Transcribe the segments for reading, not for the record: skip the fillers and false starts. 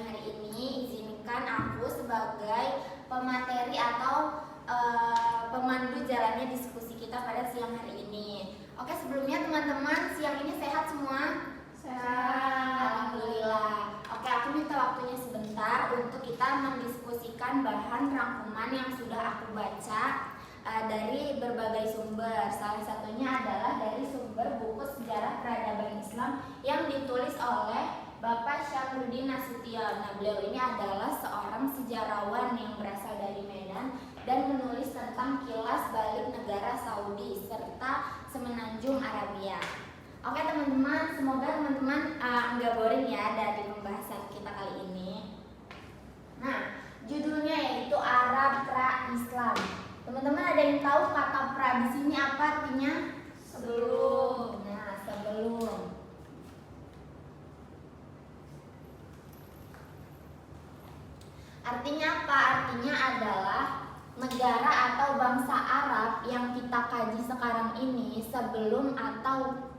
siang hari ini, izinkan aku sebagai pemateri atau pemandu jalannya diskusi kita pada siang hari ini. Oke, sebelumnya teman-teman, siang ini sehat semua? Sehat. Alhamdulillah. Oke, aku minta waktunya sebentar untuk kita mendiskusikan bahan rangkuman yang sudah aku baca dari berbagai sumber. Salah satunya adalah dari sumber buku Sejarah Peradaban Islam yang ditulis oleh Bapak Syamruddin Nasution. Nah, beliau ini adalah seorang sejarawan yang berasal dari Medan dan menulis tentang kilas balik negara Saudi serta Semenanjung Arabia. Oke teman-teman, semoga teman-teman nggak boring ya dari pembahasan kita kali ini. Nah, judulnya yaitu Arab Pra-Islam. Teman-teman ada yang tahu kata pra di sini apa artinya? Sebelum. Nah, sebelum. Artinya apa? Artinya adalah negara atau bangsa Arab yang kita kaji sekarang ini sebelum atau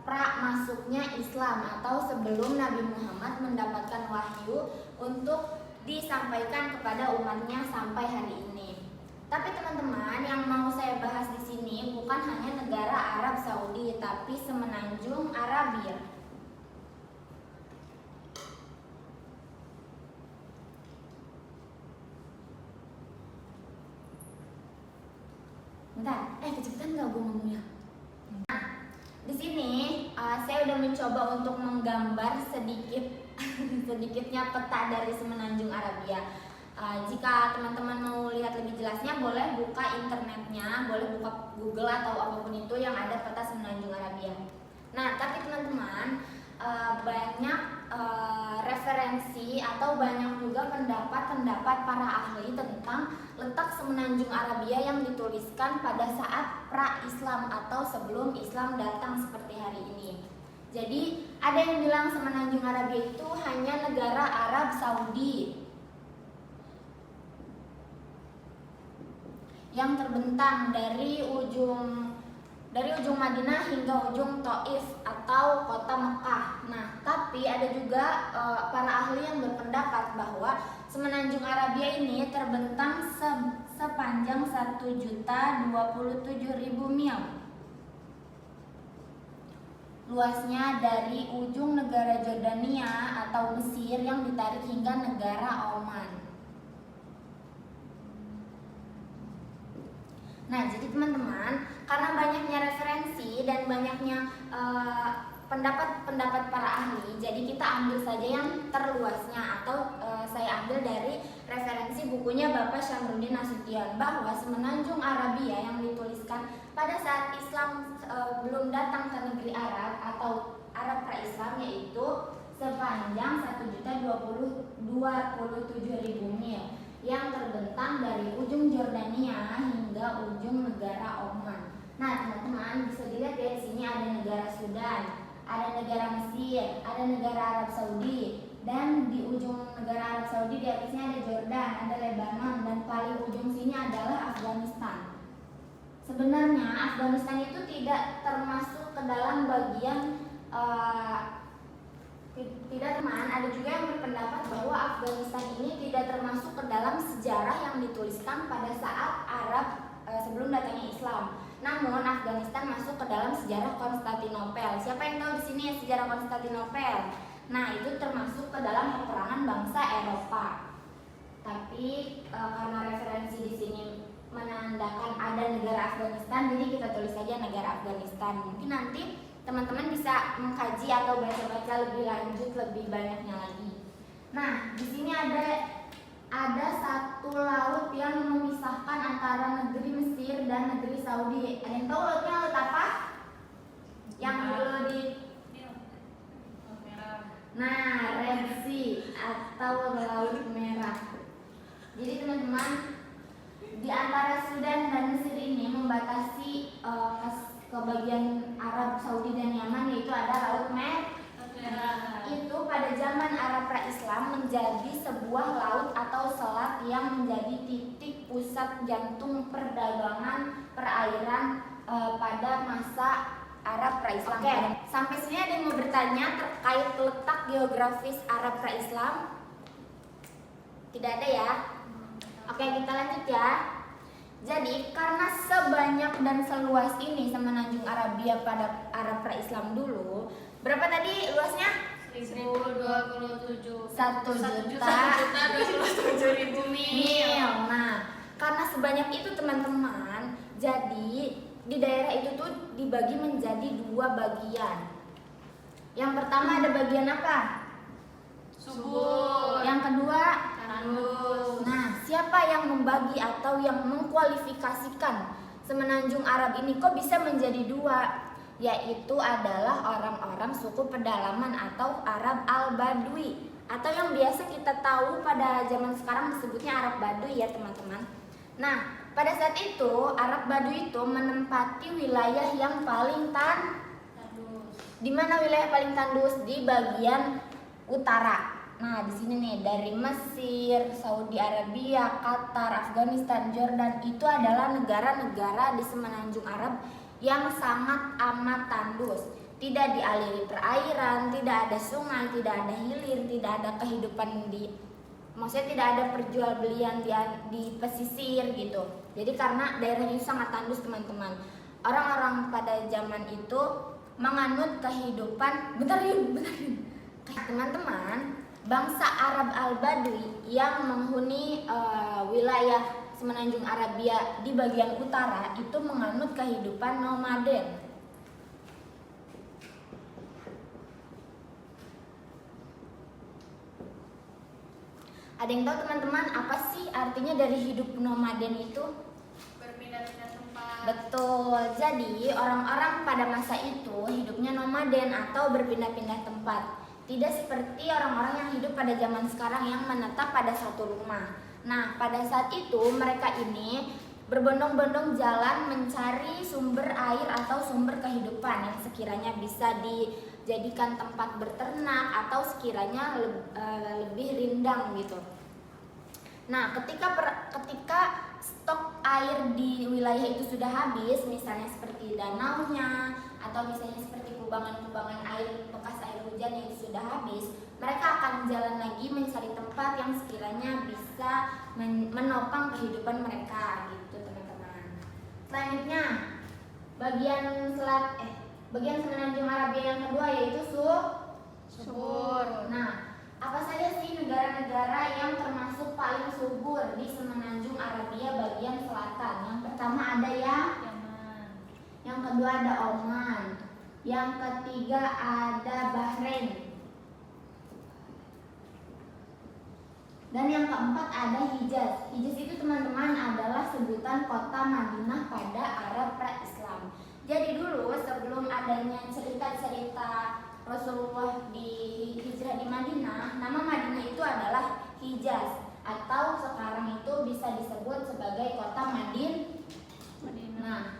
pra masuknya Islam atau sebelum Nabi Muhammad mendapatkan wahyu untuk disampaikan kepada umatnya sampai hari ini. Tapi teman-teman, yang mau saya bahas di sini bukan hanya negara Arab Saudi, tapi Semenanjung Arabia. Bentar, kecepatan nggak gue ngomongnya? Nah, di sini saya udah mencoba untuk menggambar sedikitnya peta dari Semenanjung Arabia. Jika teman-teman mau lihat lebih jelasnya, boleh buka internetnya, boleh buka Google atau apapun itu yang ada peta Semenanjung Arabia. Nah, tapi teman-teman, banyak referensi atau banyak juga pendapat para ahli tentang letak Semenanjung Arabia yang dituliskan pada saat pra-Islam atau sebelum Islam datang seperti hari ini. Jadi ada yang bilang Semenanjung Arabia itu hanya negara Arab Saudi yang terbentang dari ujung Madinah hingga ujung Taif atau kota Mekah. Nah, tapi ada juga para ahli yang berpendapat bahwa Semenanjung Arabia ini terbentang sepanjang 1.027.000 mil. Luasnya dari ujung negara Jordania atau Mesir yang ditarik hingga negara Oman. Nah, jadi teman-teman, karena banyaknya referensi dan banyaknya pendapat para ahli, jadi kita ambil saja yang terluasnya atau saya ambil dari referensi bukunya Bapak Syamruddin Nasution bahwa Semenanjung Arabia yang dituliskan pada saat Islam belum datang ke negeri Arab atau Arab pra-Islam yaitu sepanjang 1.027.000 mil yang terbentang dari ujung Jordania hingga ujung negara Oman. Nah, teman-teman bisa dilihat ya, di sini ada negara Sudan, ada negara Mesir, ada negara Arab Saudi, dan di ujung negara Arab Saudi di atasnya ada Jordan, ada Lebanon, dan paling ujung sini adalah Afghanistan. Sebenarnya Afghanistan itu tidak termasuk ke dalam bagian tidak teman, ada juga yang berpendapat bahwa Afghanistan ini tidak termasuk ke dalam sejarah yang dituliskan pada saat Arab sebelum datangnya Islam. Namun Afghanistan masuk ke dalam sejarah Konstantinopel. Siapa yang tahu di sini ya sejarah Konstantinopel? Nah, itu termasuk ke dalam peperangan bangsa Eropa. Tapi karena referensi di sini menandakan ada negara Afghanistan, jadi kita tulis saja negara Afghanistan. Mungkin nanti teman-teman bisa mengkaji atau baca-baca lebih lanjut lebih banyaknya lagi. Nah, di sini ada satu laut yang memisahkan antara negeri Mesir dan negeri Saudi. Ada yang tahu lautnya laut apa? Yang dulu di Red Sea atau Laut Merah. Jadi teman-teman, di antara Sudan dan Mesir ini membatasi ke bagian Arab Saudi dan Yaman, yaitu ada Laut Merah. Itu pada zaman Arab pra-Islam menjadi sebuah laut atau selat yang menjadi titik pusat jantung perdagangan perairan pada masa Arab pra-Islam. Oke, sampai sini ada yang mau bertanya terkait letak geografis Arab pra-Islam? Tidak ada ya? Oke, kita lanjut ya. Jadi, karena sebanyak dan seluas ini semenanjung Arabia pada Arab pra-Islam dulu, berapa tadi luasnya? 1027 1.027.000 mil. Nah, karena sebanyak itu teman-teman, jadi di daerah itu tuh dibagi menjadi 2 bagian. Yang pertama ada bagian apa? Subur. Yang kedua Tandus. Nah, siapa yang membagi atau yang mengkualifikasikan semenanjung Arab ini kok bisa menjadi 2? Yaitu adalah orang-orang suku pedalaman atau Arab al-Badui, atau yang biasa kita tahu pada zaman sekarang disebutnya Arab Baduy ya teman-teman. Nah, pada saat itu Arab Baduy itu menempati wilayah yang paling Tandus. di mana wilayah paling tandus? Di bagian utara. Nah, di sini nih dari Mesir, Saudi Arabia, Qatar, Afghanistan, Jordan itu adalah negara-negara di semenanjung Arab yang sangat amat tandus. Tidak dialiri perairan, tidak ada sungai, tidak ada hilir, tidak ada kehidupan maksudnya tidak ada perjualbelian di pesisir gitu. Jadi karena daerah ini sangat tandus teman-teman. Orang-orang pada zaman itu menganut kehidupan teman-teman, bangsa Arab al-Badui yang menghuni wilayah semenanjung Arabia di bagian utara itu menganut kehidupan nomaden. Ada yang tahu teman-teman apa sih artinya dari hidup nomaden itu? Berpindah-pindah tempat. Betul, jadi orang-orang pada masa itu hidupnya nomaden atau berpindah-pindah tempat. Tidak seperti orang-orang yang hidup pada zaman sekarang yang menetap pada satu rumah. Nah, pada saat itu mereka ini berbondong-bondong jalan mencari sumber air atau sumber kehidupan yang sekiranya bisa dijadikan tempat berternak atau sekiranya lebih rindang gitu. Nah, ketika stok air di wilayah itu sudah habis, misalnya seperti danaunya atau misalnya seperti kubangan-kubangan air bekas air hujan yang sudah habis, mereka akan jalan lagi mencari tempat yang sekiranya bisa menopang kehidupan mereka gitu teman-teman. Selanjutnya bagian semenanjung Arabia yang kedua yaitu Subur. Nah, apa saja sih negara-negara yang termasuk paling subur di semenanjung Arabia bagian selatan? Yang pertama ada Yaman. yang kedua ada Oman, yang ketiga ada Bahrain, dan yang keempat ada Hijaz. Hijaz itu teman-teman adalah sebutan kota Madinah pada Arab pra-Islam. Jadi dulu sebelum adanya cerita-cerita Rasulullah di hijrah di Madinah, nama Madinah itu adalah Hijaz, atau sekarang itu bisa disebut sebagai kota Madinah.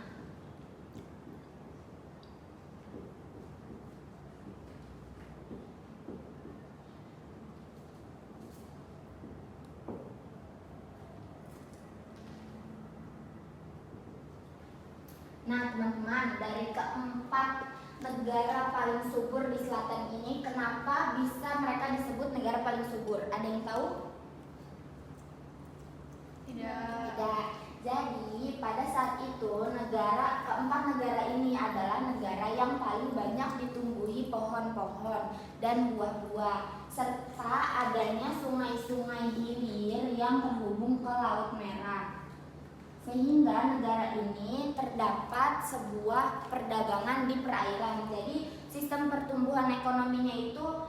Nah teman-teman, dari keempat negara paling subur di selatan ini, kenapa bisa mereka disebut negara paling subur? Ada yang tahu? Tidak. Jadi pada saat itu keempat negara ini adalah negara yang paling banyak ditumbuhi pohon-pohon dan buah-buah, serta adanya sungai-sungai hilir yang terhubung ke Laut Merah. Sehingga negara ini terdapat sebuah perdagangan di perairan. Jadi sistem pertumbuhan ekonominya itu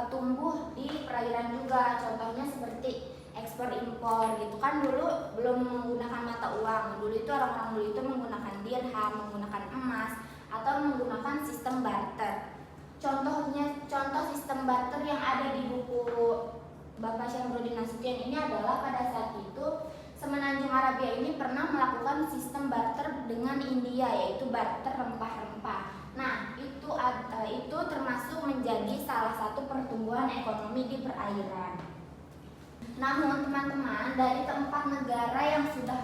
tumbuh di perairan juga. Contohnya seperti ekspor impor gitu kan, dulu belum menggunakan mata uang. Dulu itu orang-orang dulu itu menggunakan dirham, menggunakan emas, atau menggunakan sistem barter. Contoh sistem barter yang ada di buku Bapak Syamruddin Nasution ini adalah pada saat itu semenanjung Arabia ini pernah melakukan sistem barter dengan India, yaitu barter rempah-rempah. Nah, itu termasuk menjadi salah satu pertumbuhan ekonomi di perairan. Namun teman-teman, dari keempat negara yang sudah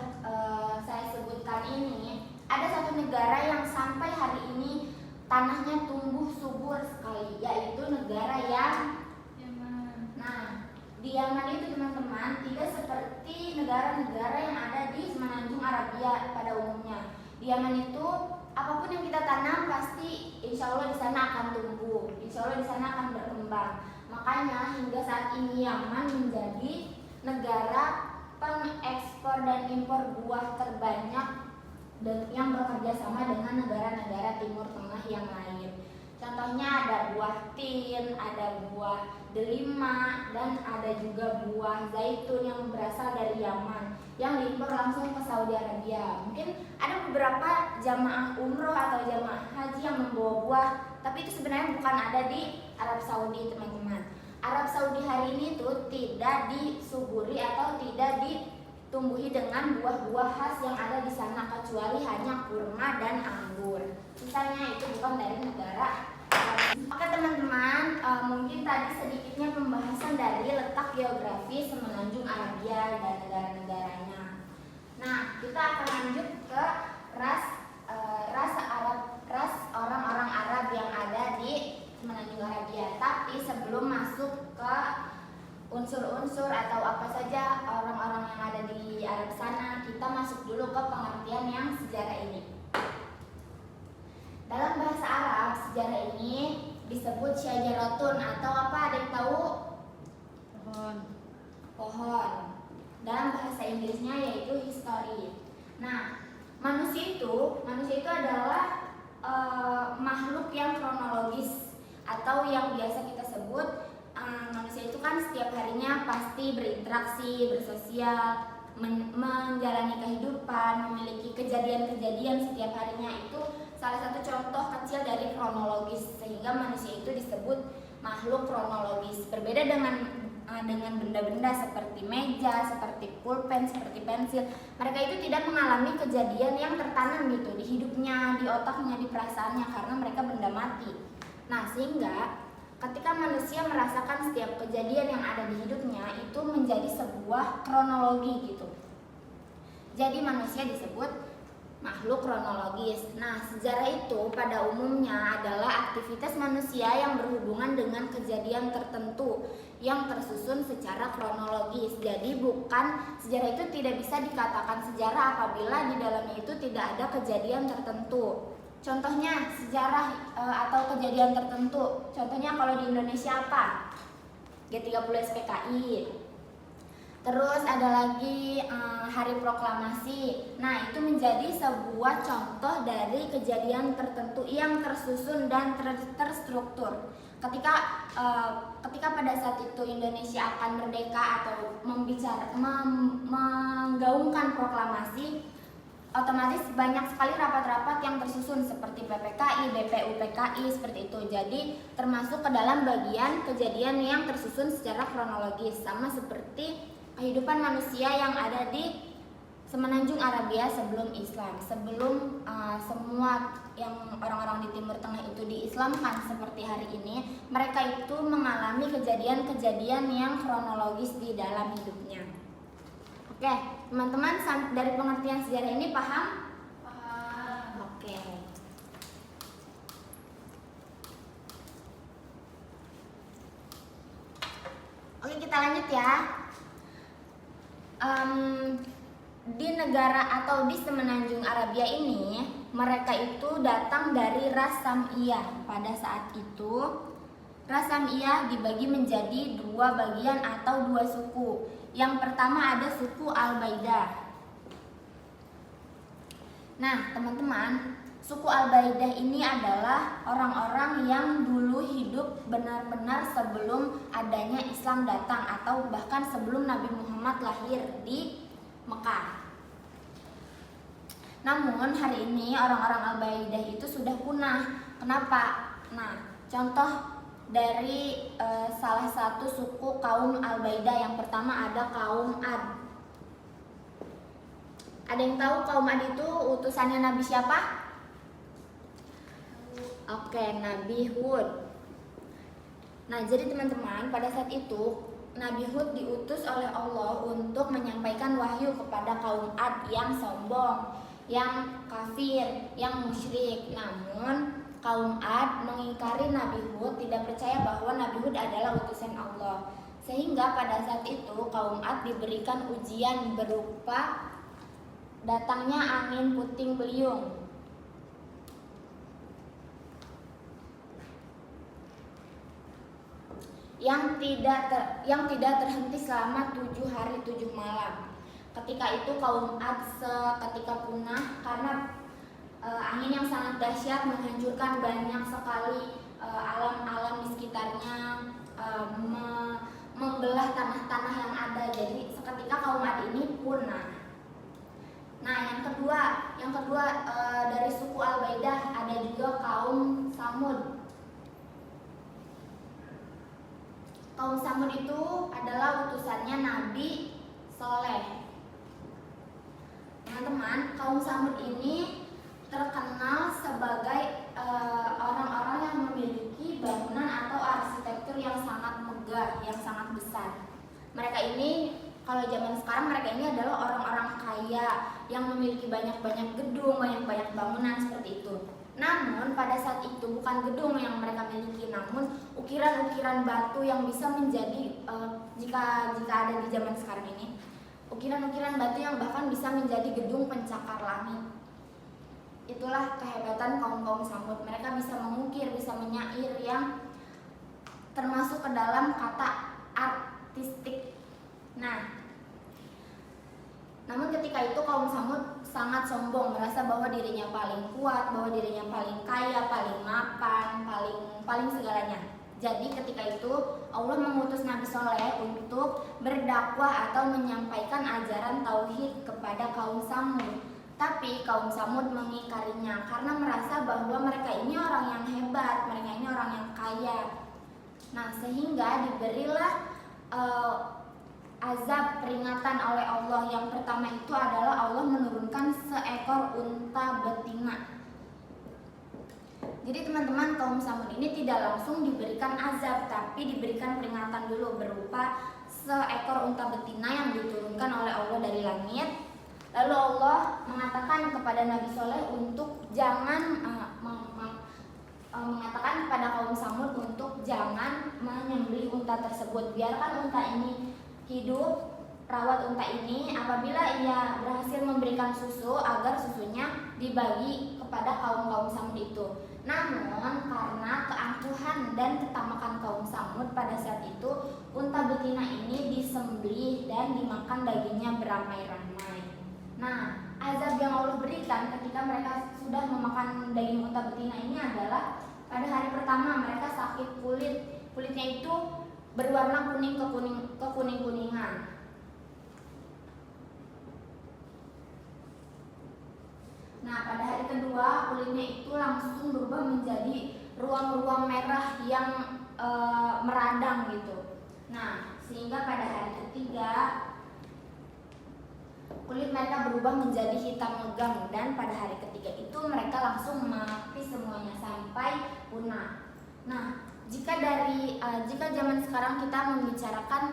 saya sebutkan ini, ada satu negara yang sampai hari ini tanahnya tumbuh subur sekali, yaitu negara yang Yaman. Nah, di Yaman itu teman-teman tidak seperti negara-negara yang ada di semenanjung Arabia pada umumnya. Di Yaman itu apapun yang kita tanam pasti insya Allah di sana akan tumbuh, insya Allah di sana akan berkembang. Makanya hingga saat ini Yaman menjadi negara pengekspor dan impor buah terbanyak dan yang bekerja sama dengan negara-negara Timur Tengah yang lain. Contohnya ada buah tin, ada buah delima, dan ada juga buah zaitun yang berasal dari Yaman yang diimpor langsung ke Saudi Arabia. Mungkin ada beberapa jamaah umroh atau jamaah haji yang membawa buah, tapi itu sebenarnya bukan ada di Arab Saudi, teman-teman. Arab Saudi hari ini tuh tidak disuburi atau tidak ditumbuhi dengan buah-buah khas yang ada di sana, kecuali hanya kurma dan anggur. Sisanya itu bukan dari negara. Oke teman-teman, mungkin tadi sedikitnya pembahasan dari letak geografi semenanjung Arabia dan negara-negaranya. Nah, kita akan lanjut ke ras orang-orang Arab yang ada di semenanjung Arabia. Tapi sebelum masuk ke unsur-unsur atau apa saja orang-orang yang ada di Arab sana, kita masuk dulu ke pengertian yang sejarah ini. Dalam bahasa Arab, sejarah ini disebut syajaratun atau apa? Ada yang tahu? Pohon. Pohon. Dalam bahasa Inggrisnya yaitu history. Nah, manusia itu adalah makhluk yang kronologis atau yang biasa kita sebut manusia itu kan setiap harinya pasti berinteraksi, bersosial, menjalani kehidupan, memiliki kejadian-kejadian setiap harinya. Itu salah satu contoh kecil dari kronologis, sehingga manusia itu disebut makhluk kronologis. Berbeda dengan benda-benda seperti meja, seperti pulpen, seperti pensil. Mereka itu tidak mengalami kejadian yang tertanam gitu di hidupnya, di otaknya, di perasaannya, karena mereka benda mati. Nah, sehingga ketika manusia merasakan setiap kejadian yang ada di hidupnya itu menjadi sebuah kronologi gitu. Jadi manusia disebut makhluk kronologis. Nah, sejarah itu pada umumnya adalah aktivitas manusia yang berhubungan dengan kejadian tertentu yang tersusun secara kronologis. Jadi sejarah itu tidak bisa dikatakan sejarah apabila di dalamnya itu tidak ada kejadian tertentu. Contohnya sejarah atau kejadian tertentu. Contohnya kalau di Indonesia apa? G30 SPKI. Terus ada lagi Hari Proklamasi. Nah, itu menjadi sebuah contoh dari kejadian tertentu yang tersusun dan terstruktur. Ketika pada saat itu Indonesia akan merdeka atau menggaungkan proklamasi, otomatis banyak sekali rapat-rapat yang tersusun seperti PPKI, BPUPKI seperti itu. Jadi termasuk ke dalam bagian kejadian yang tersusun secara kronologis, sama seperti kehidupan manusia yang ada di semenanjung Arabia sebelum Islam, sebelum semua yang orang-orang di Timur Tengah itu diislamkan seperti hari ini. Mereka itu mengalami kejadian-kejadian yang kronologis di dalam hidupnya. Oke, teman-teman, dari pengertian sejarah ini paham? Paham. Oke. Oke, kita lanjut ya. Di negara atau di semenanjung Arabia ini, mereka itu datang dari ras Sam'iyah. Pada saat itu, ras Sam'iyah dibagi menjadi dua bagian atau dua suku. Yang pertama ada suku Al-Baidah. Nah, teman-teman, suku Al-Baidah ini adalah orang-orang yang dulu hidup benar-benar sebelum adanya Islam datang atau bahkan sebelum Nabi Muhammad lahir di Mekah. Namun hari ini orang-orang Al-Baidah itu sudah punah. Kenapa? Nah, contoh dari salah satu suku kaum Al-Baidah yang pertama ada kaum Ad. Ada yang tahu kaum Ad itu utusannya Nabi siapa? Oke, Nabi Hud. Nah, jadi teman-teman, pada saat itu Nabi Hud diutus oleh Allah untuk menyampaikan wahyu kepada kaum Ad yang sombong, yang kafir, yang musyrik. Namun kaum Ad mengingkari Nabi Hud, tidak percaya bahwa Nabi Hud adalah utusan Allah. Sehingga pada saat itu kaum Ad diberikan ujian berupa datangnya angin puting beliung yang tidak terhenti selama 7 hari 7 malam. Ketika itu kaum Ad seketika punah karena angin yang sangat dahsyat menghancurkan banyak sekali alam-alam di sekitarnya, membelah tanah-tanah yang ada. Jadi seketika kaum Ad ini punah. Nah, yang kedua dari suku Al-Baidah ada juga kaum Samud. Kaum Samud itu adalah utusannya Nabi Soleh. Teman-teman, kaum Samud ini terkenal sebagai orang-orang yang memiliki bangunan atau arsitektur yang sangat megah, yang sangat besar. Mereka ini, kalau zaman sekarang, mereka ini adalah orang-orang kaya yang memiliki banyak-banyak gedung, banyak-banyak bangunan seperti itu. Namun pada saat itu bukan gedung yang mereka miliki, namun ukiran-ukiran batu yang bisa menjadi jika ada di zaman sekarang ini, ukiran-ukiran batu yang bahkan bisa menjadi gedung pencakar langit. Itulah kehebatan kaum Samud. Mereka bisa mengukir, bisa menyair yang termasuk ke dalam kata artistik. Nah, namun ketika itu kaum Samud sangat sombong, merasa bahwa dirinya paling kuat, bahwa dirinya paling kaya, paling mapan, paling segalanya. Jadi ketika itu Allah mengutus Nabi Soleh untuk berdakwah atau menyampaikan ajaran tauhid kepada kaum Samud. Tapi kaum Samud mengingkarinya karena merasa bahwa mereka ini orang yang hebat, mereka ini orang yang kaya. Nah, sehingga diberilah azab peringatan oleh Allah. Yang pertama itu adalah Allah menurunkan seekor unta betina. Jadi teman-teman, kaum Samud ini tidak langsung diberikan azab, tapi diberikan peringatan dulu berupa seekor unta betina yang diturunkan oleh Allah dari langit. Lalu Allah mengatakan kepada Nabi Soleh untuk jangan mengatakan kepada kaum Samud untuk jangan menyembelih unta tersebut. Biarkan unta ini hidup, rawat unta ini. Apabila ia berhasil memberikan susu, agar susunya dibagi kepada kaum Samud itu. Namun karena keangkuhan dan ketamakan kaum Samud pada saat itu, unta betina ini disembelih dan dimakan dagingnya beramai-ramai. Nah, azab yang Allah berikan ketika mereka sudah memakan daging unta betina ini adalah pada hari pertama mereka sakit kulit. Kulitnya itu berwarna kuning-kuningan. Nah, pada hari kedua kulitnya itu langsung berubah menjadi ruang-ruang merah yang meradang gitu. Nah, sehingga pada hari ketiga kulit mereka berubah menjadi hitam legam, dan pada hari ketiga itu mereka langsung mati semuanya sampai punah. Nah, jika zaman sekarang kita membicarakan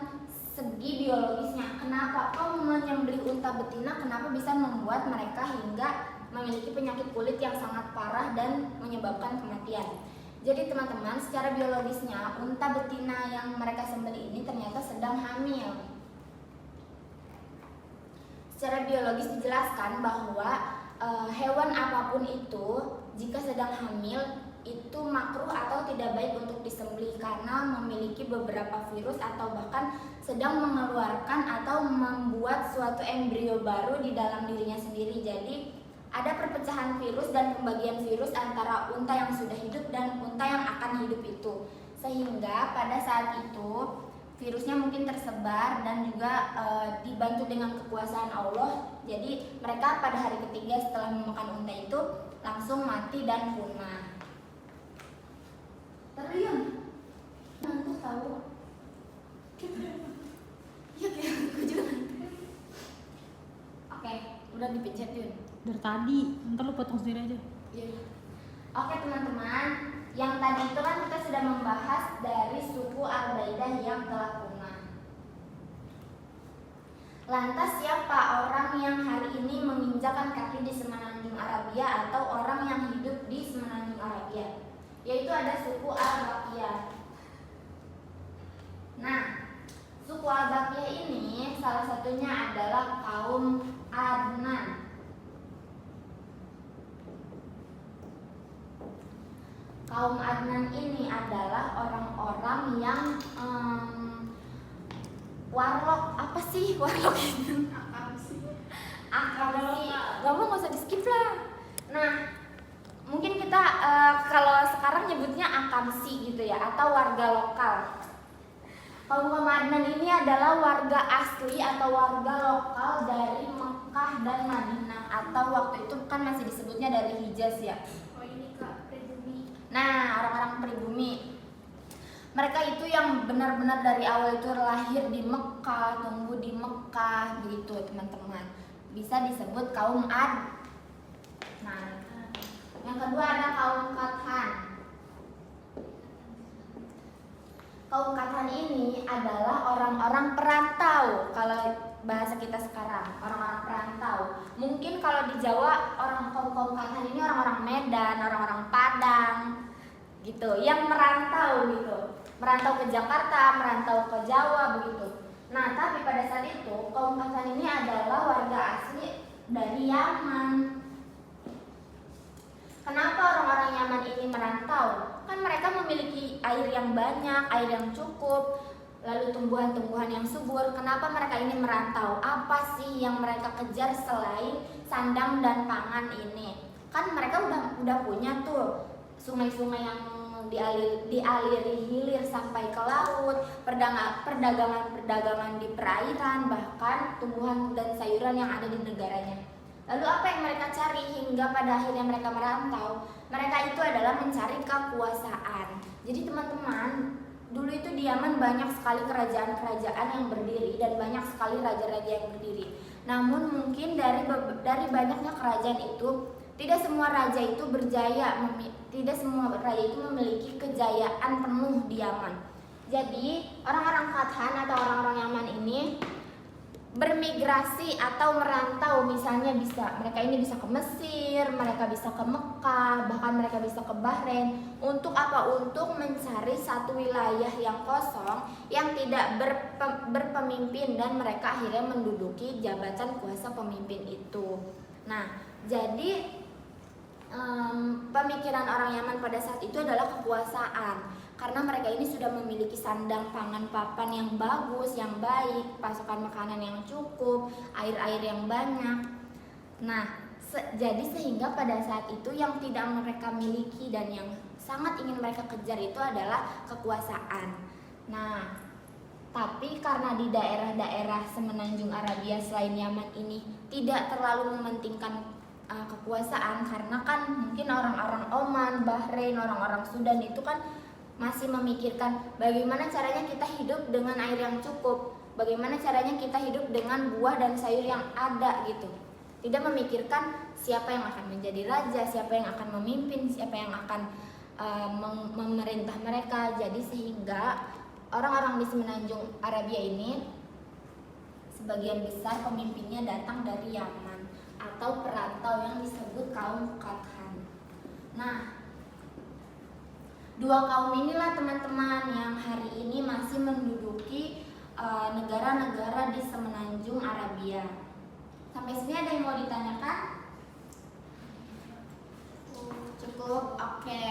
segi biologisnya, kenapa menyembelih unta betina, kenapa bisa membuat mereka hingga memiliki penyakit kulit yang sangat parah dan menyebabkan kematian. Jadi teman-teman, secara biologisnya unta betina yang mereka sembelih ini ternyata sedang hamil. Secara biologis dijelaskan bahwa hewan apapun itu jika sedang hamil itu makruh atau tidak baik untuk disembelih karena memiliki beberapa virus atau bahkan sedang mengeluarkan atau membuat suatu embrio baru di dalam dirinya sendiri. Jadi ada perpecahan virus dan pembagian virus antara unta yang sudah hidup dan unta yang akan hidup itu, sehingga pada saat itu virusnya mungkin tersebar dan juga dibantu dengan kekuasaan Allah. Jadi mereka pada hari ketiga setelah memakan unta itu langsung mati dan punah. Terian, nanti tahu. Ya kayak aku juga. Oke, udah dipencet Yun. Dari tadi, ntar lu potong sendiri aja. Iya. Oke teman-teman, yang tadi itu kan kita sudah membahas dari suku Al-Baidah yang telah punah. Lantas siapa orang yang hari ini menginjakan kaki di Semenanjung Arabia atau orang yang hidup di Semenanjung Arabia? Yaitu ada suku Al-Baqiyah. Nah, suku Al-Baqiyah ini salah satunya adalah kaum Adnan. Kaum Adnan ini adalah orang-orang yang warlock. Apa sih warlock itu? Akamsi. Gak mau, gak usah di skip lah. Nah, mungkin kita kalau sekarang nyebutnya akamsi gitu ya, atau warga lokal. Kaum Adnan ini adalah warga asli atau warga lokal dari Mekah dan Madinah, atau waktu itu kan masih disebutnya dari Hijaz ya. Oh ini Kak, pribumi. Nah, orang-orang pribumi. Mereka itu yang benar-benar dari awal itu lahir di Mekah, tumbuh di Mekah, begitu teman-teman. Bisa disebut kaum Ad. Nah, yang kedua ada kaum Qathan. Kaum Qathan ini adalah orang-orang perantau. Kalau bahasa kita sekarang, orang-orang perantau. Mungkin kalau di Jawa kaum Qathan ini orang-orang Medan, orang-orang Padang, gitu, yang merantau gitu. Merantau ke Jakarta, merantau ke Jawa begitu. Nah, tapi pada saat itu kaum Qathan ini adalah warga asli dari Yaman. Kenapa orang-orang Yaman ini merantau? Kan mereka memiliki air yang banyak, air yang cukup, lalu tumbuhan-tumbuhan yang subur. Kenapa mereka ini merantau? Apa sih yang mereka kejar selain sandang dan pangan ini? Kan mereka udah punya tuh sungai-sungai yang dialiri hilir sampai ke laut, perdagangan di perairan, bahkan tumbuhan dan sayuran yang ada di negaranya. Lalu apa yang mereka cari hingga pada akhirnya mereka merantau? Mereka itu adalah mencari kekuasaan. Jadi teman-teman, dulu itu di Yaman banyak sekali kerajaan-kerajaan yang berdiri dan banyak sekali raja-raja yang berdiri. Namun mungkin dari banyaknya kerajaan itu, tidak semua raja itu berjaya, tidak semua raja itu memiliki kejayaan penuh di Yaman. Jadi orang-orang Qathan atau orang-orang Yaman ini bermigrasi atau merantau, misalnya mereka ini bisa ke Mesir, mereka bisa ke Mekah, bahkan mereka bisa ke Bahrain. Untuk apa? Untuk mencari satu wilayah yang kosong yang tidak berpemimpin dan mereka akhirnya menduduki jabatan kuasa pemimpin itu. Nah, jadi pemikiran orang Yaman pada saat itu adalah kekuasaan. Karena mereka ini sudah memiliki sandang pangan papan yang bagus, yang baik, pasokan makanan yang cukup, air-air yang banyak. Nah, jadi sehingga pada saat itu yang tidak mereka miliki dan yang sangat ingin mereka kejar itu adalah kekuasaan. Nah, tapi karena di daerah-daerah Semenanjung Arabia selain Yaman ini tidak terlalu mementingkan kekuasaan, karena kan mungkin orang-orang Oman, Bahrain, orang-orang Sudan itu kan masih memikirkan bagaimana caranya kita hidup dengan air yang cukup, bagaimana caranya kita hidup dengan buah dan sayur yang ada gitu. Tidak memikirkan siapa yang akan menjadi raja, siapa yang akan memimpin, siapa yang akan memerintah mereka. Jadi sehingga orang-orang di Semenanjung Arabia ini sebagian besar pemimpinnya datang dari Yaman atau perantau yang disebut kaum Qathan. Nah, dua kaum inilah teman-teman yang hari ini masih menduduki negara-negara di Semenanjung Arabia. Sampai sini ada yang mau ditanyakan? Cukup? Oke.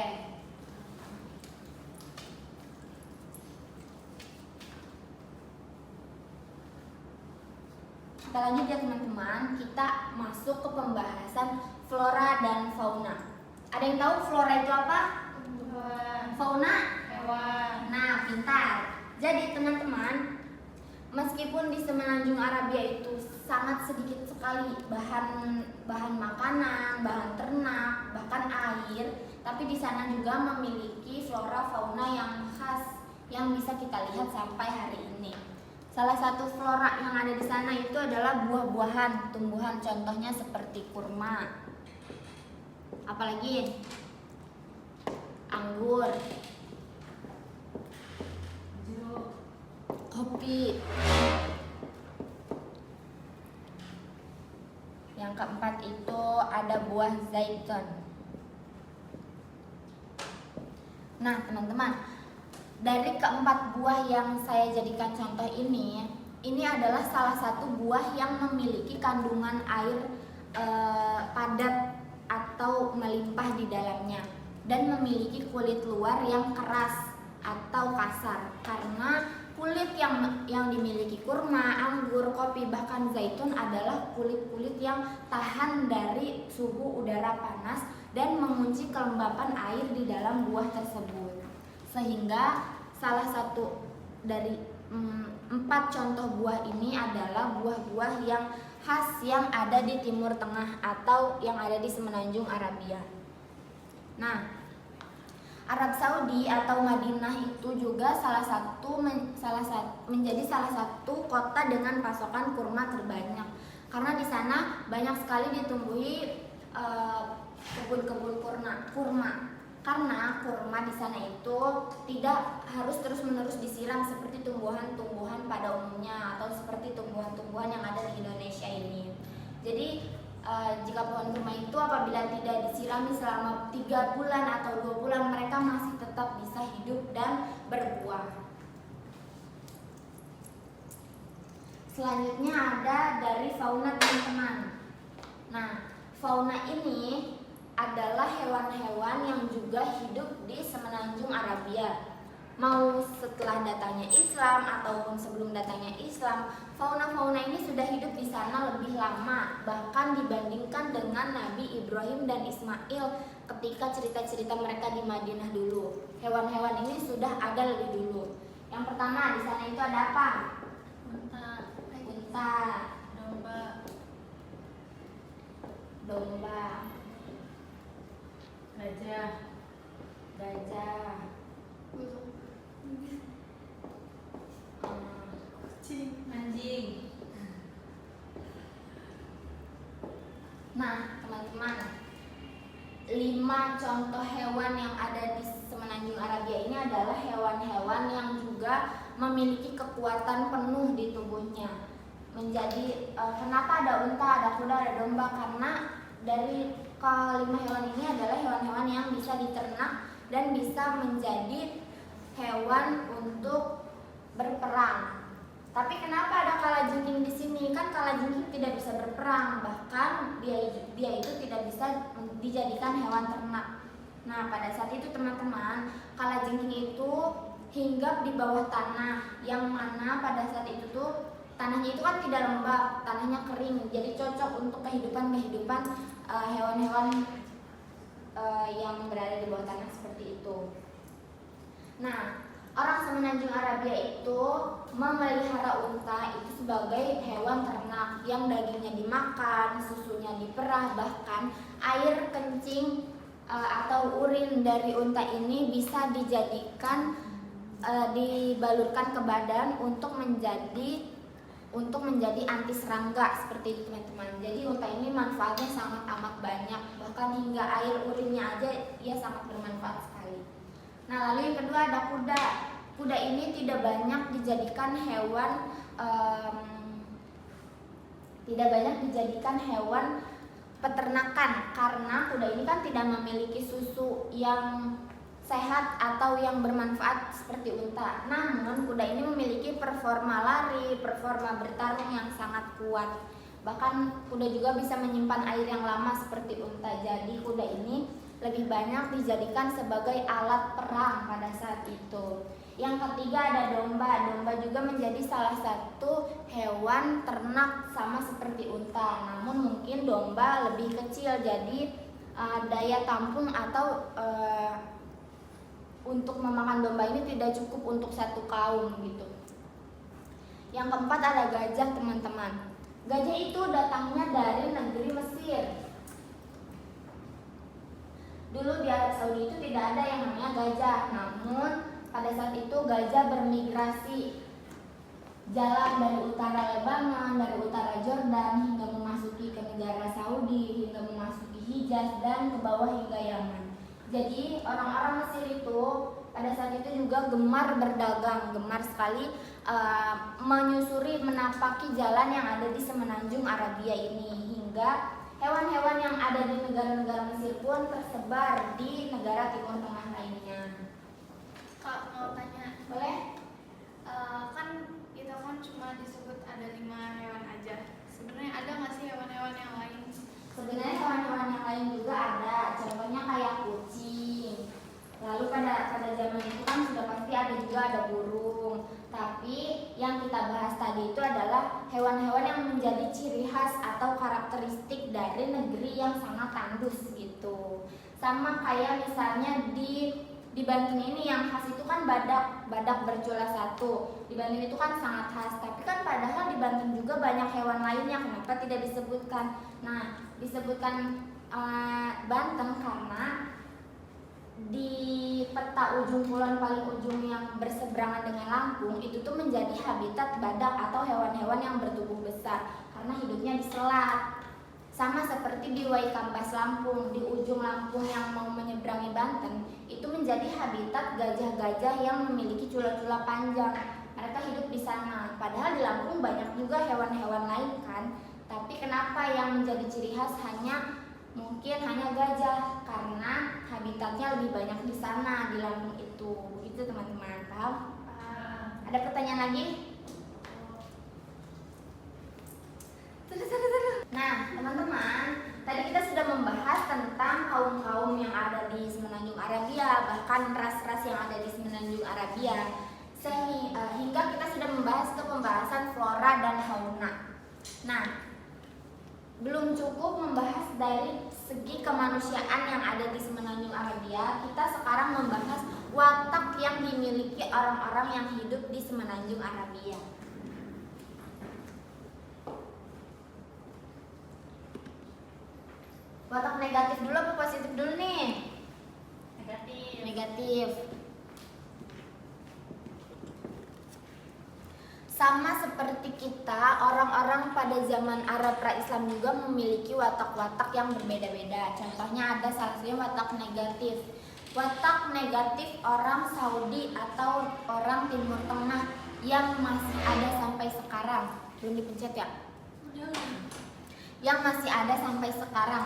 Kita lanjut ya teman-teman. Kita masuk ke pembahasan flora dan fauna. Ada yang tahu flora itu apa? Fauna? Hewan. Nah, pintar. Jadi teman-teman, meskipun di Semenanjung Arabia itu sangat sedikit sekali bahan makanan, bahan ternak, bahkan air, tapi di sana juga memiliki flora fauna yang khas yang bisa kita lihat sampai hari ini. Salah satu flora yang ada di sana itu adalah buah-buahan, tumbuhan, contohnya seperti kurma. Apalagi? Anggur, Jeruk. kopi, keempat itu ada buah zaitun. Nah, teman-teman, dari keempat buah yang saya jadikan contoh ini adalah salah satu buah yang memiliki kandungan air padat atau melimpah di dalamnya dan memiliki kulit luar yang keras atau kasar, karena kulit yang dimiliki kurma, anggur, kopi, bahkan zaitun adalah kulit-kulit yang tahan dari suhu udara panas dan mengunci kelembapan air di dalam buah tersebut. Sehingga salah satu dari 4 contoh buah ini adalah buah-buah yang khas yang ada di Timur Tengah atau yang ada di Semenanjung Arabia. Nah, Arab Saudi atau Madinah itu juga menjadi salah satu kota dengan pasokan kurma terbanyak, karena di sana banyak sekali ditumbuhi kebun-kebun kurma. Karena kurma di sana itu tidak harus terus-menerus disiram seperti tumbuhan-tumbuhan pada umumnya atau seperti tumbuhan-tumbuhan yang ada di Indonesia ini. Jadi jika pohon kurma itu apabila tidak disirami selama 3 bulan atau 2 bulan, mereka masih tetap bisa hidup dan berbuah. Selanjutnya ada dari fauna, teman-teman. Nah, fauna ini adalah hewan-hewan yang juga hidup di Semenanjung Arabia. Mau setelah datangnya Islam ataupun sebelum datangnya Islam, fauna-fauna ini sudah hidup di sana lebih lama, bahkan dibandingkan dengan Nabi Ibrahim dan Ismail ketika cerita-cerita mereka di Madinah dulu. Hewan-hewan ini sudah ada lebih dulu. Yang pertama di sana itu ada apa? Unta, domba, gajah, anjing. Nah, teman-teman, 5 contoh hewan yang ada di Semenanjung Arabia ini adalah hewan-hewan yang juga memiliki kekuatan penuh di tubuhnya. Kenapa ada unta, ada kuda, ada domba? Karena dari kelima hewan ini adalah hewan-hewan yang bisa diternak dan bisa menjadi hewan untuk berperang. Tapi kenapa ada kalajengking di sini? Kan kalajengking tidak bisa berperang, bahkan dia itu tidak bisa dijadikan hewan ternak. Nah, pada saat itu teman-teman, kalajengking itu hinggap di bawah tanah, yang mana pada saat itu tuh tanahnya itu kan tidak lembab, tanahnya kering, jadi cocok untuk kehidupan hewan-hewan yang berada di bawah tanah seperti itu. Nah, orang Semenanjung Arabia itu memelihara unta itu sebagai hewan ternak yang dagingnya dimakan, susunya diperah, bahkan air kencing atau urin dari unta ini bisa dijadikan dibalurkan ke badan untuk menjadi anti serangga seperti itu, teman-teman. Jadi unta ini manfaatnya sangat amat banyak, bahkan hingga air urinnya aja ia sangat bermanfaat sekali. Nah, lalu yang kedua ada kuda. Kuda ini tidak banyak dijadikan hewan peternakan, karena kuda ini kan tidak memiliki susu yang sehat atau yang bermanfaat seperti unta. Namun kuda ini memiliki performa lari, performa bertarung yang sangat kuat. Bahkan kuda juga bisa menyimpan air yang lama seperti unta. Jadi kuda ini lebih banyak dijadikan sebagai alat perang pada saat itu. Yang ketiga ada domba. Domba juga menjadi salah satu hewan ternak sama seperti unta. Namun mungkin domba lebih kecil, jadi daya tampung atau untuk memakan domba ini tidak cukup untuk satu kaum gitu. Yang keempat ada gajah, teman-teman. Gajah itu datangnya dari negeri Mesir. Dulu di Arab Saudi itu tidak ada yang namanya gajah, namun pada saat itu gajah bermigrasi jalan dari utara Lebanon, dari utara Jordan hingga memasuki ke negara Saudi, hingga memasuki Hijaz dan ke bawah hingga Yaman. Jadi orang-orang Mesir itu pada saat itu juga gemar berdagang, gemar sekali menyusuri, menapaki jalan yang ada di Semenanjung Arabia ini, hingga hewan-hewan yang ada di negara-negara Mesir pun tersebar di negara Timur Tengah lainnya. Kak, mau tanya. Boleh? Kan kita kan cuma disebut ada 5 hewan aja. Sebenarnya ada nggak sih hewan-hewan yang lain? Sebenarnya hewan-hewan yang lain juga ada, contohnya kayak kucing. Lalu pada zaman itu kan sudah pasti ada juga ada burung. Tapi yang kita bahas tadi itu adalah hewan-hewan yang menjadi ciri khas atau karakteristik dari negeri yang sangat tandus gitu. Sama kayak misalnya di Banten ini yang khas itu kan badak bercula 1. Di Banten itu kan sangat khas, tapi kan padahal di Banten juga banyak hewan lainnya, kenapa tidak disebutkan? Nah, disebutkan Banten karena di peta ujung kulon paling ujung yang berseberangan dengan Lampung itu tuh menjadi habitat badak atau hewan-hewan yang bertubuh besar karena hidupnya di selat. Sama seperti di Waikambas Lampung, di ujung Lampung yang mau menyeberangi Banten, itu menjadi habitat gajah-gajah yang memiliki cula-cula panjang. Mereka hidup di sana. Padahal di Lampung banyak juga hewan-hewan lain kan. Tapi kenapa yang menjadi ciri khas mungkin hanya gajah karena habitatnya lebih banyak di sana di Lampung itu. Begitu teman-teman, paham? Ada pertanyaan lagi? Nah, teman-teman, tadi kita sudah membahas tentang kaum-kaum yang ada di Semenanjung Arabia, bahkan ras-ras yang ada di Semenanjung Arabia. Hingga kita sudah membahas ke pembahasan flora dan fauna. Nah, belum cukup membahas dari segi kemanusiaan yang ada di Semenanjung Arabia, kita sekarang membahas watak yang dimiliki orang-orang yang hidup di Semenanjung Arabia. Watak negatif dulu apa positif dulu nih? Negatif. Sama seperti kita, orang-orang pada zaman Arab pra-Islam juga memiliki watak-watak yang berbeda-beda. Contohnya ada salah satunya watak negatif. Watak negatif orang Saudi atau orang Timur Tengah yang masih ada sampai sekarang. Belum dipencet ya? Yang masih ada sampai sekarang.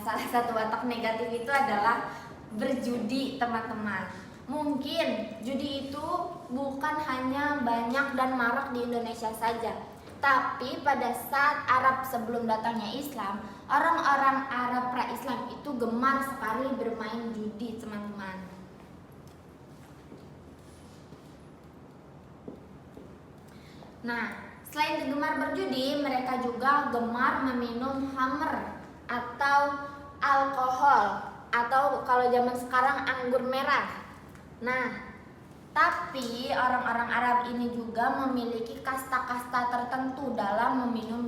Salah satu watak negatif itu adalah berjudi, teman-teman. Mungkin judi itu bukan hanya banyak dan marak di Indonesia saja, tapi pada saat Arab sebelum datangnya Islam, orang-orang Arab pra-Islam itu gemar sekali bermain judi, teman-teman. Nah, selain gemar berjudi, mereka juga gemar meminum khamr atau alkohol, atau kalau zaman sekarang anggur merah. Nah, tapi orang-orang Arab ini juga memiliki kasta-kasta tertentu dalam meminum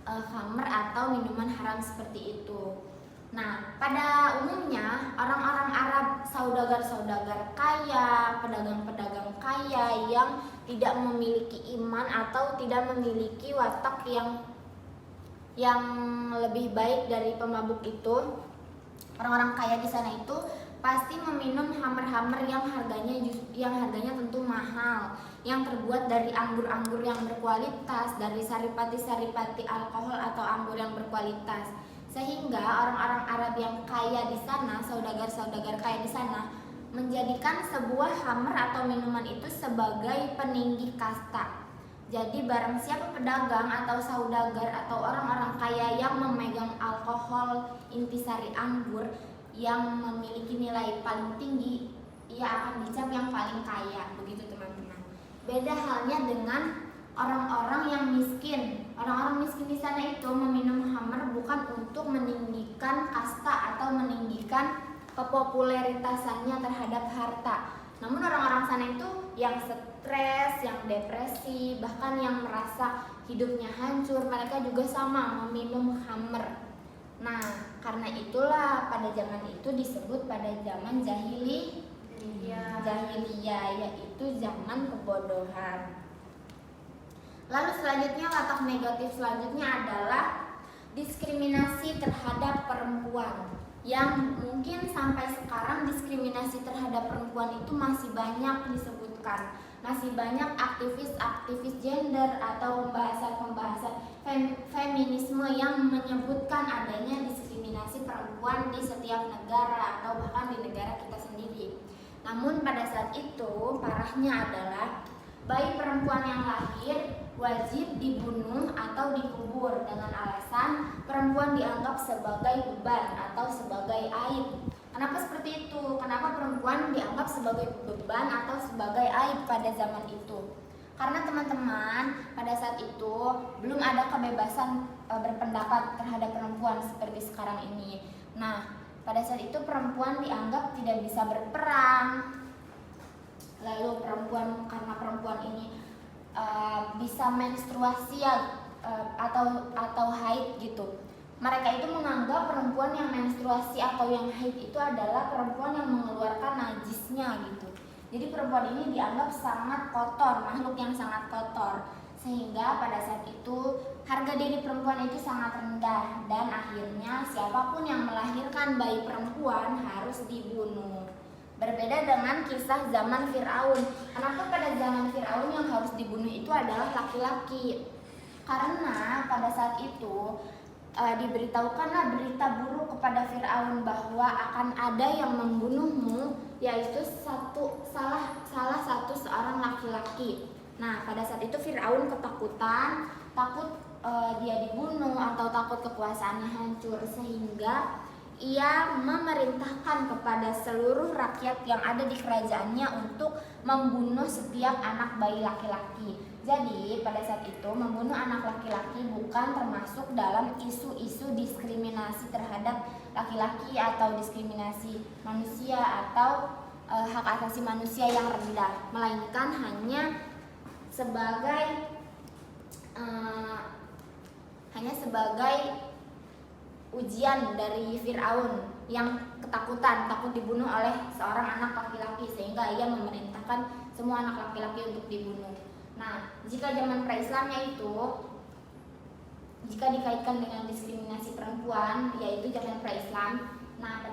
khamr atau minuman haram seperti itu. Nah, pada umumnya orang-orang Arab, saudagar-saudagar kaya, pedagang-pedagang kaya yang tidak memiliki iman atau tidak memiliki watak yang lebih baik dari pemabuk itu, orang-orang kaya di sana itu pasti meminum khamr-khamr yang harganya tentu mahal, yang terbuat dari anggur-anggur yang berkualitas, dari saripati-saripati alkohol atau anggur yang berkualitas. Sehingga orang-orang Arab yang kaya di sana, saudagar-saudagar kaya di sana, menjadikan sebuah khamr atau minuman itu sebagai peninggi kasta. Jadi barang siapa pedagang atau saudagar atau orang-orang kaya yang memegang alkohol intisari anggur yang memiliki nilai paling tinggi, ia akan dicap yang paling kaya. Begitu teman-teman. Beda halnya dengan orang-orang yang miskin. Orang-orang miskin di sana itu meminum khamr bukan untuk meninggikan kasta atau meninggikan kepopuleritasannya terhadap harta. Namun orang-orang sana itu yang stres, yang depresi, bahkan yang merasa hidupnya hancur, mereka juga sama meminum khamr. Nah, karena itulah pada zaman itu disebut pada zaman jahiliyah, yaitu zaman kebodohan. Lalu selanjutnya, watak negatif selanjutnya adalah diskriminasi terhadap perempuan. yang mungkin sampai sekarang diskriminasi terhadap perempuan itu masih banyak disebutkan. Masih banyak aktivis-aktivis gender atau pembahasan-pembahasan feminisme yang menyebutkan adanya diskriminasi perempuan di setiap negara atau bahkan di negara kita sendiri. Namun pada saat itu parahnya adalah bayi perempuan yang lahir wajib dibunuh atau dikubur dengan alasan perempuan dianggap sebagai beban atau sebagai aib. Kenapa seperti itu? Kenapa perempuan dianggap sebagai beban atau sebagai aib pada zaman itu? Karena teman-teman, pada saat itu belum ada kebebasan berpendapat terhadap perempuan seperti sekarang ini. Nah, pada saat itu perempuan dianggap tidak bisa berperang. Lalu karena perempuan ini bisa menstruasi atau haid gitu. Mereka itu menganggap perempuan yang menstruasi atau yang haid itu adalah perempuan yang mengeluarkan najisnya gitu. Jadi perempuan ini dianggap sangat kotor, makhluk yang sangat kotor. Sehingga pada saat itu harga diri perempuan itu sangat rendah dan akhirnya siapapun yang melahirkan bayi perempuan harus dibunuh. Berbeda dengan kisah zaman Fir'aun. Kenapa pada zaman Fir'aun yang harus dibunuh itu adalah laki-laki? Karena pada saat itu diberitahukanlah berita buruk kepada Fir'aun bahwa akan ada yang membunuhmu, yaitu salah satu seorang laki-laki. Nah, pada saat itu Fir'aun ketakutan, takut dia dibunuh atau takut kekuasaannya hancur, sehingga ia memerintahkan kepada seluruh rakyat yang ada di kerajaannya untuk membunuh setiap anak bayi laki-laki. Jadi pada saat itu membunuh anak laki-laki bukan termasuk dalam isu-isu diskriminasi terhadap laki-laki atau diskriminasi manusia atau hak asasi manusia yang rendah, melainkan hanya sebagai ujian dari Fir'aun yang takut dibunuh oleh seorang anak laki-laki, sehingga ia memerintahkan semua anak laki-laki untuk dibunuh. Nah, jika zaman pra-Islamnya itu, jika dikaitkan dengan diskriminasi perempuan, yaitu zaman pra-Islam, nah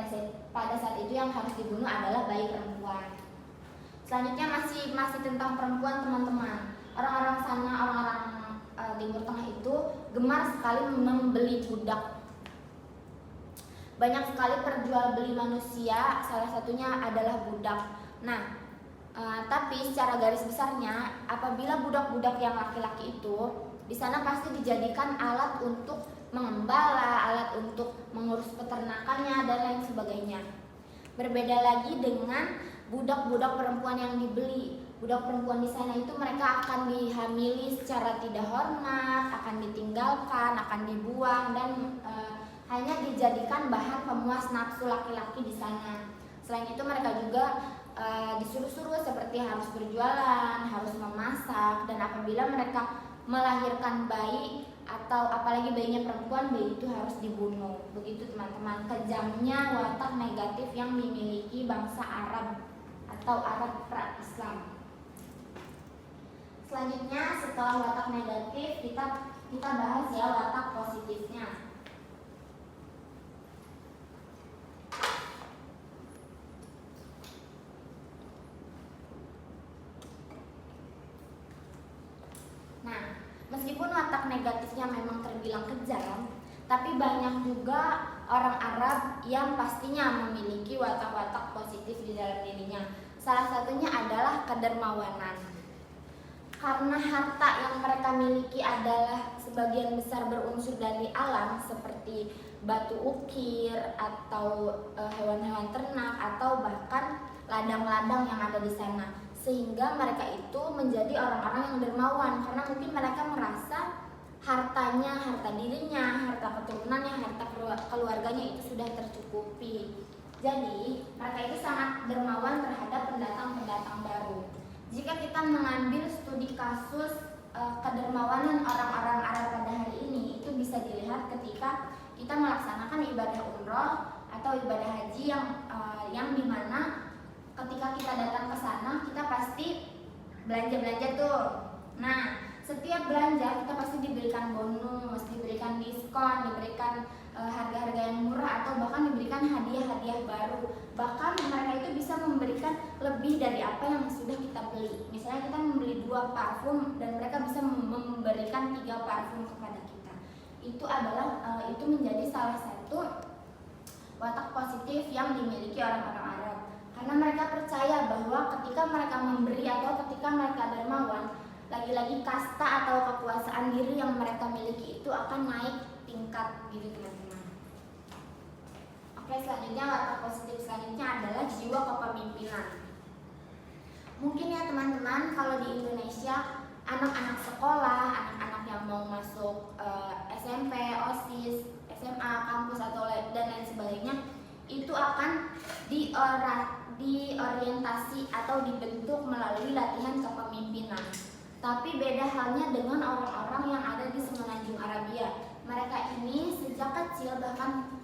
pada saat itu yang harus dibunuh adalah bayi perempuan. Selanjutnya masih tentang perempuan, teman-teman. Orang-orang Timur Tengah itu gemar sekali membeli budak. Banyak sekali perjual beli manusia, salah satunya adalah budak. Nah, tapi secara garis besarnya, apabila budak-budak yang laki-laki itu di sana pasti dijadikan alat untuk mengembala, alat untuk mengurus peternakannya dan lain sebagainya. Berbeda lagi dengan budak-budak perempuan yang dibeli. Budak perempuan di sana itu mereka akan dihamili secara tidak hormat, akan ditinggalkan, akan dibuang dan hanya dijadikan bahan pemuas nafsu laki-laki di sana. Selain itu mereka juga disuruh-suruh seperti harus berjualan, harus memasak, dan apabila mereka melahirkan bayi atau apalagi bayinya perempuan, bayi itu harus dibunuh. Begitu teman-teman, kejamnya watak negatif yang dimiliki bangsa Arab atau Arab pra-Islam. Selanjutnya setelah watak negatif kita bahas ya watak positifnya. Nah, meskipun watak negatifnya memang terbilang kejam, tapi banyak juga orang Arab yang pastinya memiliki watak-watak positif di dalam dirinya. Salah satunya adalah kedermawanan. Karena harta yang mereka miliki adalah sebagian besar berunsur dari alam seperti batu ukir atau hewan-hewan ternak atau bahkan ladang-ladang yang ada di sana. Sehingga mereka itu menjadi orang-orang yang dermawan karena mungkin mereka merasa hartanya, harta dirinya, harta keturunannya, harta keluarganya itu sudah tercukupi. Jadi mereka itu sangat dermawan terhadap pendatang-pendatang baru. Jika kita mengambil studi kasus kedermawanan orang-orang Arab pada hari ini, itu bisa dilihat ketika kita melaksanakan ibadah umroh atau ibadah haji yang dimana ketika kita datang ke sana kita pasti belanja-belanja tuh. Nah, setiap belanja kita pasti diberikan bonus, diberikan diskon, diberikan harga-harga yang murah, atau bahkan diberikan hadiah-hadiah baru. Bahkan mereka itu bisa memberikan lebih dari apa yang sudah kita beli. Misalnya kita membeli 2 parfum dan mereka bisa memberikan 3 parfum kepada kita. Itu adalah itu menjadi salah satu watak positif yang dimiliki orang-orang Arab. Karena mereka percaya bahwa ketika mereka memberi atau ketika mereka dermawan, lagi-lagi kasta atau kekuasaan diri yang mereka miliki itu akan naik tingkat gitu teman-teman. Oke, selanjutnya watak positif selanjutnya adalah jiwa kepemimpinan. Mungkin ya teman-teman, kalau di Indonesia anak-anak sekolah, anak-anak yang mau masuk SMP, OSIS, SMA, kampus atau dan lain sebagainya itu akan diorientasi atau dibentuk melalui latihan kepemimpinan. Tapi beda halnya dengan orang-orang yang ada di Semenanjung Arabia. Mereka ini sejak kecil, bahkan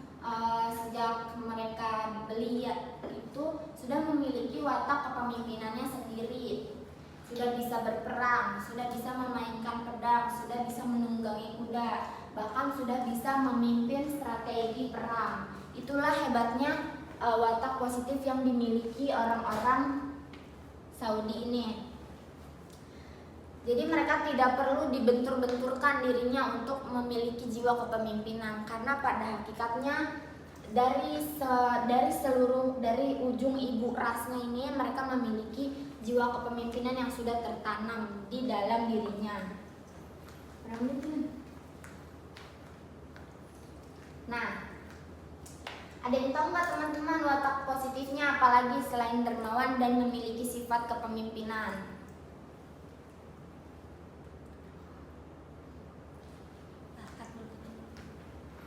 sejak mereka belia itu sudah memiliki watak kepemimpinannya sendiri. Sudah bisa berperang, sudah bisa memainkan pedang, sudah bisa menunggangi kuda, bahkan sudah bisa memimpin strategi perang. Itulah hebatnya watak positif yang dimiliki orang-orang Saudi ini. Jadi mereka tidak perlu dibentur-benturkan dirinya untuk memiliki jiwa kepemimpinan, karena pada hakikatnya dari ujung ibu rasnya ini mereka memiliki jiwa kepemimpinan yang sudah tertanam di dalam dirinya. Nah, ada yang tahu nggak teman-teman watak positifnya apalagi selain dermawan dan memiliki sifat kepemimpinan?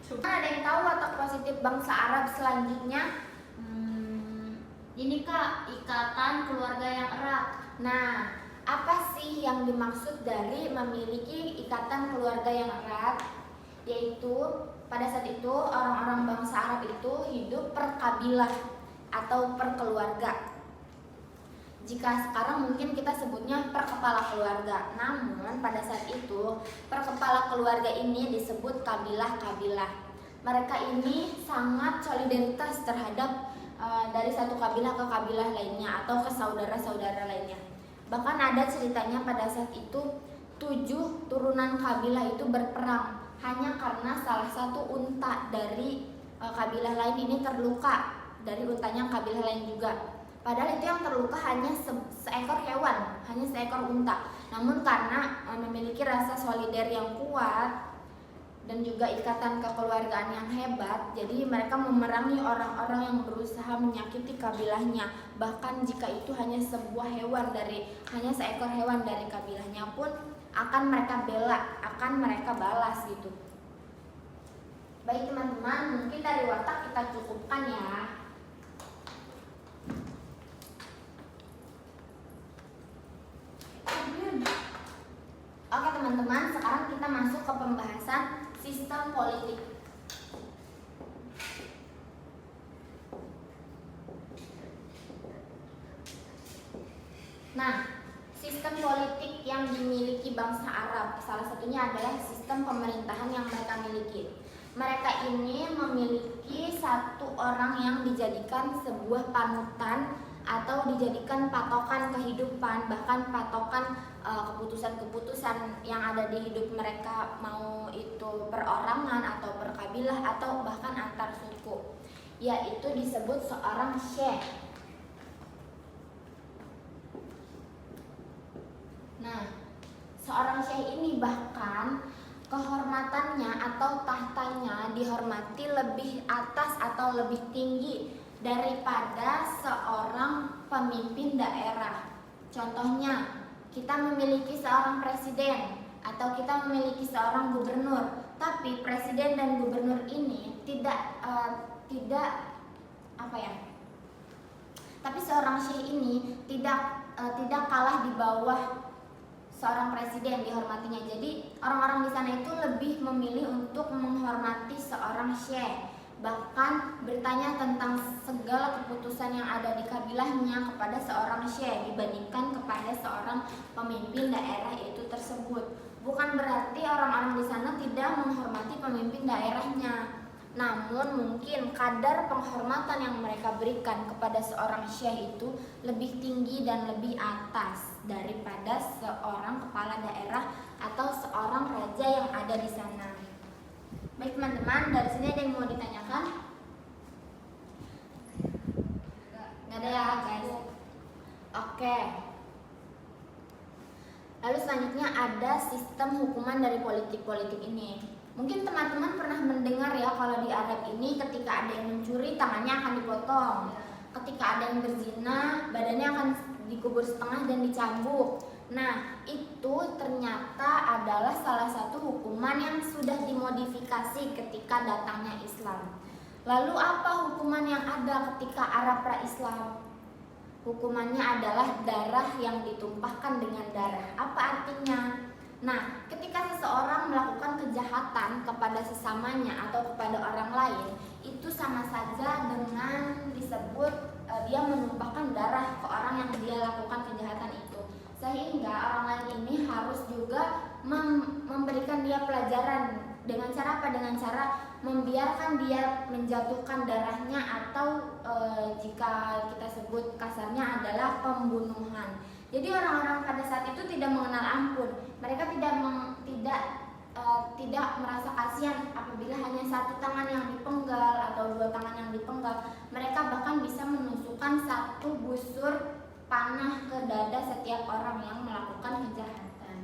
Ada yang tahu watak positif bangsa Arab selanjutnya? Ini Kak, ikatan keluarga yang erat. Nah, apa sih yang dimaksud dari memiliki ikatan keluarga yang erat? Yaitu pada saat itu orang-orang bangsa Arab itu hidup per kabilah atau per keluarga. Jika sekarang mungkin kita sebutnya per kepala keluarga. Namun pada saat itu per kepala keluarga ini disebut kabilah-kabilah. Mereka ini sangat solidaritas terhadap dari satu kabilah ke kabilah lainnya atau ke saudara-saudara lainnya. Bahkan ada ceritanya pada saat itu 7 turunan kabilah itu berperang hanya karena salah satu unta dari kabilah lain ini terluka dari untanya kabilah lain juga. Padahal itu yang terluka hanya seekor hewan, hanya seekor unta. Namun karena memiliki rasa solider yang kuat dan juga ikatan kekeluargaan yang hebat, jadi mereka memerangi orang-orang yang berusaha menyakiti kabilahnya. Bahkan jika itu hanya hanya seekor hewan dari kabilahnya pun akan mereka bela, akan mereka balas gitu. Baik teman-teman, mungkin dari watak kita cukupkan ya. Oke teman-teman, sekarang kita masuk ke pembahasan sistem politik. Nah, sistem politik yang dimiliki bangsa Arab salah satunya adalah sistem pemerintahan yang mereka miliki. Mereka ini memiliki satu orang yang dijadikan sebuah panutan atau dijadikan patokan kehidupan, bahkan patokan keputusan-keputusan yang ada di hidup mereka, mau itu perorangan atau perkabilah atau bahkan antar suku, yaitu disebut seorang syekh. Nah, seorang syekh ini bahkan kehormatannya atau tahtanya dihormati lebih atas atau lebih tinggi daripada seorang pemimpin daerah. Contohnya, kita memiliki seorang presiden atau kita memiliki seorang gubernur, tapi presiden dan gubernur ini tapi seorang syekh ini tidak kalah di bawah seorang presiden dihormatinya. Jadi orang-orang di sana itu lebih memilih untuk menghormati seorang syekh. bahkan bertanya tentang segala keputusan yang ada di kabilahnya kepada seorang syekh dibandingkan kepada seorang pemimpin daerah itu tersebut. Bukan berarti orang-orang di sana tidak menghormati pemimpin daerahnya, namun mungkin kadar penghormatan yang mereka berikan kepada seorang syekh itu lebih tinggi dan lebih atas daripada seorang kepala daerah atau seorang raja yang ada di sana. Baik teman-teman, dari sini ada yang mau ditanyakan? Nggak ada ya guys? Oke. Lalu selanjutnya ada sistem hukuman dari politik-politik ini. Mungkin teman-teman pernah mendengar ya kalau di Arab ini ketika ada yang mencuri tangannya akan dipotong. Ketika ada yang berzina badannya akan dikubur setengah dan dicambuk. Nah, itu ternyata adalah salah satu hukuman yang sudah dimodifikasi ketika datangnya Islam. Lalu apa hukuman yang ada ketika Arab pra-Islam? Hukumannya adalah darah yang ditumpahkan dengan darah. Apa artinya? Nah, ketika seseorang melakukan kejahatan kepada sesamanya atau kepada orang lain, itu sama saja dengan disebut dia menumpahkan darah ke orang yang dia lakukan kejahatan itu. Sehingga orang lain ini harus juga memberikan dia pelajaran. Dengan cara apa? Dengan cara membiarkan dia menjatuhkan darahnya atau jika kita sebut kasarnya adalah pembunuhan. Jadi orang-orang pada saat itu tidak mengenal ampun. Mereka tidak merasa kasihan apabila hanya satu tangan yang dipenggal atau dua tangan yang dipenggal. Mereka bahkan bisa menusukkan satu busur panah ke dada setiap orang yang melakukan kejahatan.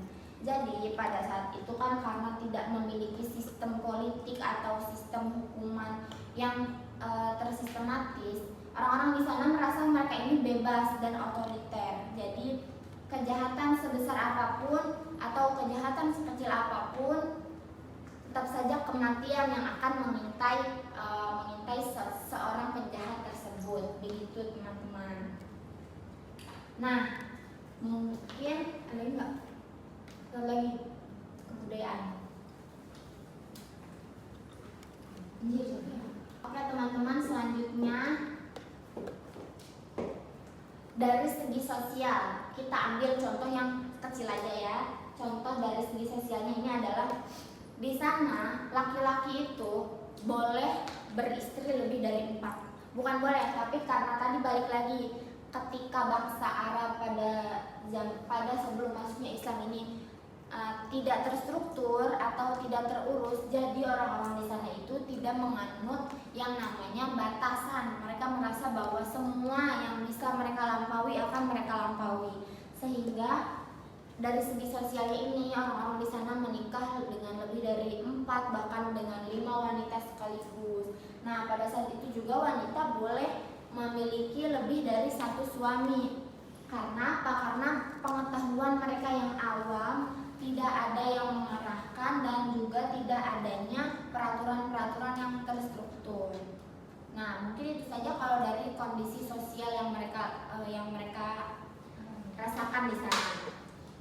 Jadi pada saat itu kan karena tidak memiliki sistem politik atau sistem hukuman yang tersistematis, orang-orang di sana merasa mereka ini bebas dan otoriter. Jadi kejahatan sebesar apapun atau kejahatan sekecil apapun, tetap saja kematian yang akan mengintai seorang penjahat tersebut. Begitu teman-teman. Nah, mungkin ada nggak? Ada lagi kebudayaan. Oke teman-teman, selanjutnya dari segi sosial kita ambil contoh yang kecil aja ya. Contoh dari segi sosialnya ini adalah di sana laki-laki itu boleh beristri lebih dari 4. Bukan boleh, tapi karena tadi balik lagi ketika bangsa Arab pada sebelum masuknya Islam ini tidak terstruktur atau tidak terurus, jadi orang-orang di sana itu tidak menganut yang namanya batasan. Mereka merasa bahwa semua yang bisa mereka lampaui akan mereka lampaui, sehingga dari segi sosialnya ini orang-orang di sana menikah dengan lebih dari 4, bahkan dengan 5 wanita sekaligus. Nah, pada saat itu juga wanita boleh memiliki lebih dari 1 suami. Karena apa? Karena pengetahuan mereka yang awam, tidak ada yang mengarahkan dan juga tidak adanya peraturan-peraturan yang terstruktur. Nah, mungkin itu saja kalau dari kondisi sosial yang mereka rasakan di sana.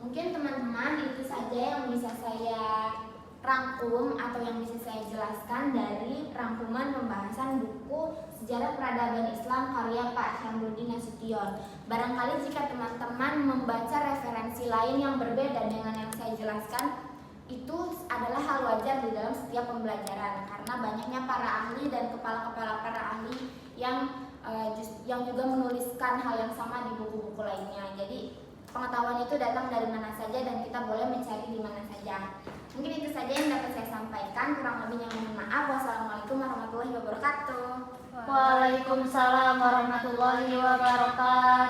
Mungkin teman-teman itu saja yang bisa saya rangkum atau yang bisa saya jelaskan dari rangkuman pembahasan buku Sejarah Peradaban Islam karya Pak Syamruddin Nasution. Barangkali jika teman-teman membaca referensi lain yang berbeda dengan yang saya jelaskan, itu adalah hal wajar di dalam setiap pembelajaran, karena banyaknya para ahli dan kepala-kepala para ahli yang juga menuliskan hal yang sama di buku-buku lainnya. Jadi pengetahuan itu datang dari mana saja dan kita boleh mencari di mana saja. Mungkin itu saja yang dapat saya sampaikan. Kurang lebihnya mohon maaf. Wassalamualaikum warahmatullahi wabarakatuh. Waalaikumsalam warahmatullahi wabarakatuh.